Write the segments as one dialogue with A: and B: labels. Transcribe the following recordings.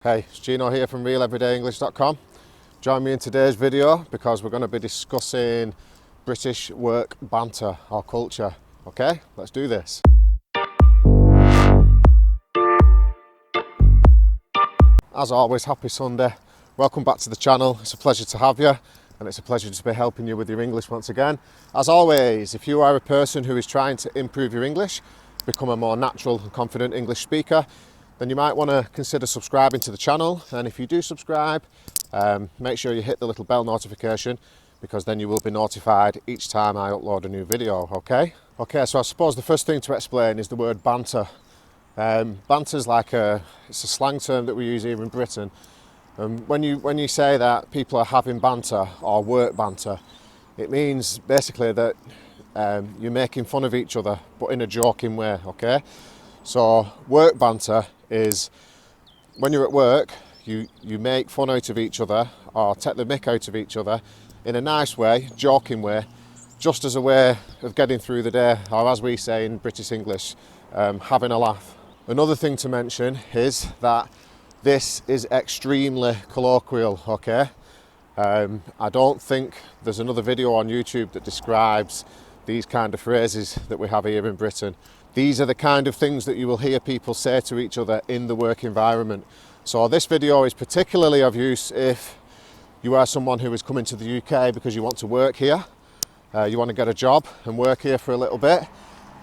A: Hey, it's Gino here from realeverydayenglish.com. Join me in today's video because we're going to be discussing British work banter or culture. Okay, let's do this. As always, happy Sunday. Welcome back to the channel. It's a pleasure to have you, and it's a pleasure to be helping you with your English once again. As always, if you are a person who is trying to improve your English, become a more natural and confident English speaker, then you might want to consider subscribing to the channel. And if you do subscribe, make sure you hit the little bell notification, because then you will be notified each time I upload a new video, okay? Okay, so I suppose the first thing to explain is the word banter. Banter's it's a slang term that we use here in Britain. When you say that people are having banter or work banter, it means basically that you're making fun of each other, but in a joking way, okay? So work banter is when you're at work, you make fun out of each other or take the mick out of each other in a nice way, joking way, just as a way of getting through the day, or as we say in British English, having a laugh. Another thing to mention is that this is extremely colloquial, okay? I don't think there's another video on YouTube that describes these kind of phrases that we have here in Britain. These are the kind of things that you will hear people say to each other in the work environment. So this video is particularly of use if you are someone who is coming to the UK because you want to work here, you want to get a job and work here for a little bit,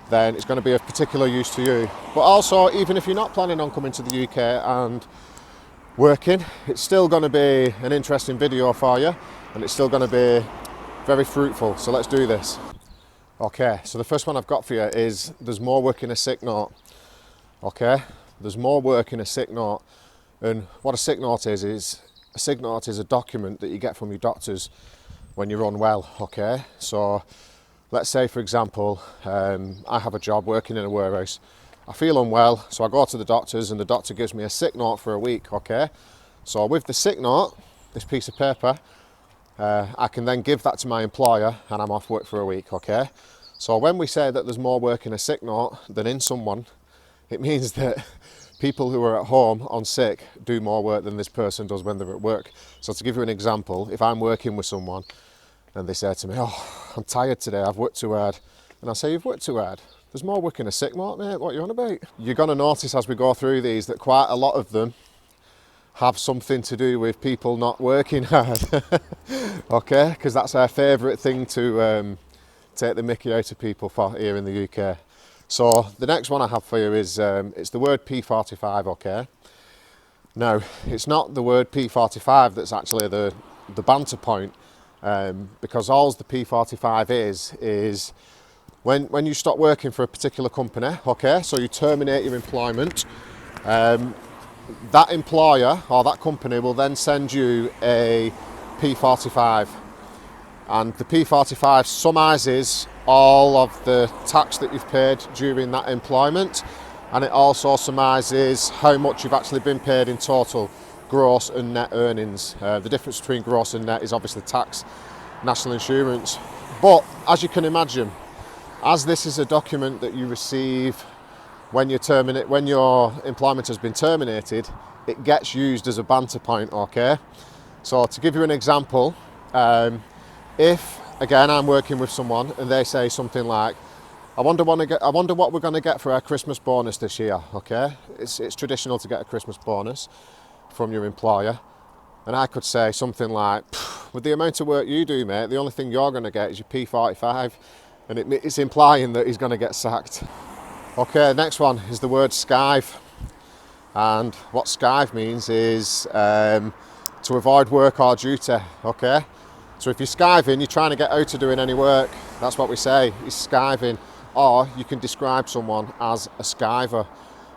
A: then it's going to be of particular use to you. But also, even if you're not planning on coming to the UK and working, it's still going to be an interesting video for you, and it's still going to be very fruitful. So let's do this. Okay, so the first one I've got for you is there's more work in a sick note. Okay, there's more work in a sick note. And what a sick note is a sick note is a document that you get from your doctors when you're unwell. Okay, so let's say, for example, I have a job working in a warehouse. I feel unwell, so I go to the doctors and the doctor gives me a sick note for a week. Okay, so with the sick note, this piece of paper, I can then give that to my employer and I'm off work for a week, okay? So when we say that there's more work in a sick note than in someone, it means that people who are at home on sick do more work than this person does when they're at work. So to give you an example, if I'm working with someone and they say to me, "Oh, I'm tired today, I've worked too hard," and I say, "You've worked too hard? There's more work in a sick note, mate, what are you on about?" You're going to notice as we go through these that quite a lot of them have something to do with people not working hard. Okay, because that's our favourite thing to take the mickey out of people for here in the UK. So the next one I have for you is it's the word P45, okay? Now, it's not the word P45 that's actually the banter point, because all the P45 is when you stop working for a particular company, okay, so you terminate your employment, that employer or that company will then send you a P45, and the P45 summarizes all of the tax that you've paid during that employment, and it also summarizes how much you've actually been paid in total, gross and net earnings. The difference between gross and net is obviously tax, national insurance. But as you can imagine, as this is a document that you receive when your employment has been terminated, it gets used as a banter point, okay? So to give you an example, if, again, I'm working with someone and they say something like, I wonder what we're going to get for our Christmas bonus this year, okay? It's traditional to get a Christmas bonus from your employer. And I could say something like, with the amount of work you do, mate, the only thing you're going to get is your P45. And it's implying that he's going to get sacked. Okay, next one is the word skive. And what skive means is to avoid work or duty, okay? So if you're skiving, you're trying to get out of doing any work. That's what we say, is skiving. Or you can describe someone as a skiver,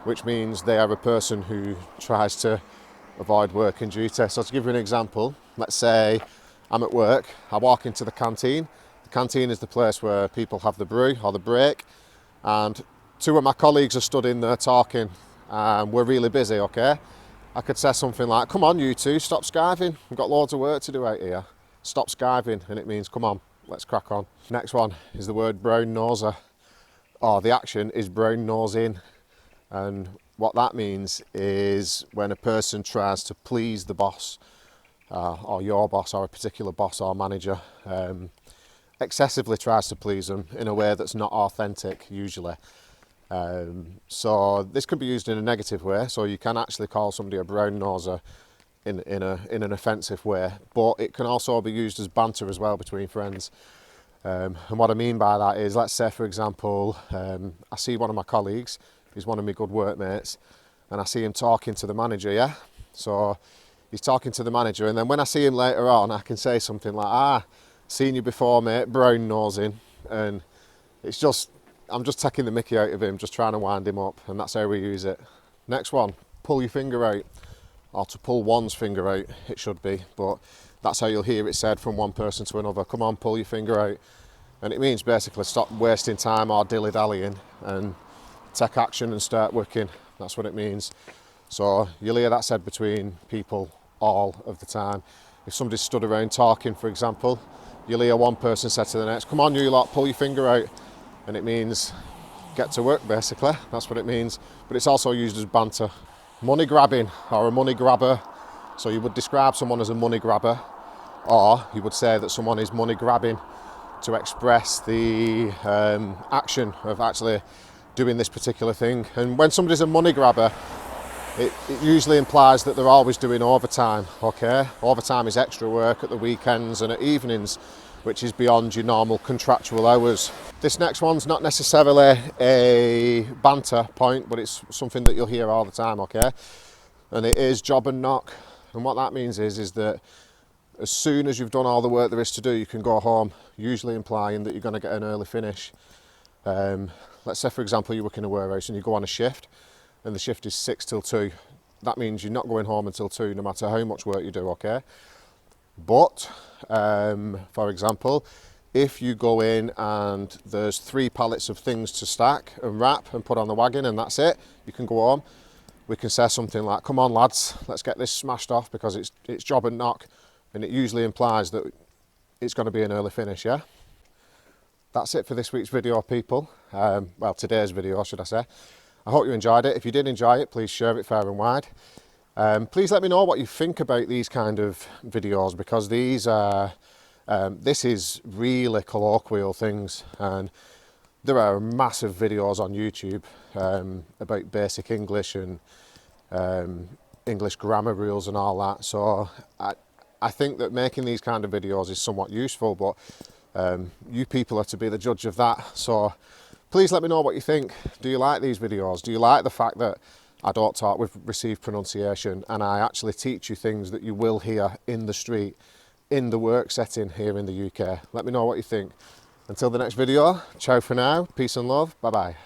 A: which means they are a person who tries to avoid work and duty. So to give you an example, let's say I'm at work, I walk into the canteen. The canteen is the place where people have the brew or the break, and two of my colleagues are stood in there talking, and we're really busy, okay? I could say something like, "Come on, you two, stop skiving. We've got loads of work to do out here. Stop skiving," and it means, come on, let's crack on. Next one is the word brown noser, or the action is brown nosing. And what that means is when a person tries to please the boss, or your boss, or a particular boss or manager, excessively tries to please them in a way that's not authentic usually. So this can be used in a negative way, so you can actually call somebody a brown noser in an offensive way, but it can also be used as banter as well between friends. And what I mean by that is, let's say for example, I see one of my colleagues, he's one of my good workmates, and I see him talking to the manager, yeah? So he's talking to the manager, and then when I see him later on, I can say something like, seen you before mate, brown nosing, and it's just, I'm just taking the mickey out of him, just trying to wind him up, and that's how we use it. Next one, pull your finger out, or to pull one's finger out, it should be, but that's how you'll hear it said from one person to another. Come on, pull your finger out. And it means basically stop wasting time or dilly-dallying and take action and start working. That's what it means. So you'll hear that said between people all of the time. If somebody stood around talking, for example, you'll hear one person say to the next, come on you lot, pull your finger out. And it means get to work basically, that's what it means. But it's also used as banter. Money grabbing, or a money grabber. So you would describe someone as a money grabber, or you would say that someone is money grabbing to express the action of actually doing this particular thing. And when somebody's a money grabber, it usually implies that they're always doing overtime, okay? Overtime is extra work at the weekends and at evenings, which is beyond your normal contractual hours. This next one's not necessarily a banter point, but it's something that you'll hear all the time, okay? And it is job and knock. And what that means is that as soon as you've done all the work there is to do, you can go home, usually implying that you're going to get an early finish. Let's say, for example, you work in a warehouse and you go on a shift, and the shift is 6 till 2. That means you're not going home until 2, no matter how much work you do, okay? But, for example, if you go in and there's 3 pallets of things to stack and wrap and put on the wagon and that's it, you can go home. We can say something like, come on lads, let's get this smashed off because it's job and knock, and it usually implies that it's going to be an early finish, yeah? That's it for this week's video, people. Well, today's video, should I say. I hope you enjoyed it. If you did enjoy it, please share it far and wide. Please let me know what you think about these kind of videos, because these are, this is really colloquial things, and there are massive videos on YouTube about basic English and English grammar rules and all that. So I think that making these kind of videos is somewhat useful, but you people are to be the judge of that. So please let me know what you think. Do you like these videos? Do you like the fact that I don't talk with received pronunciation and I actually teach you things that you will hear in the street, in the work setting here in the UK? Let me know what you think. Until the next video, ciao for now, peace and love, bye bye.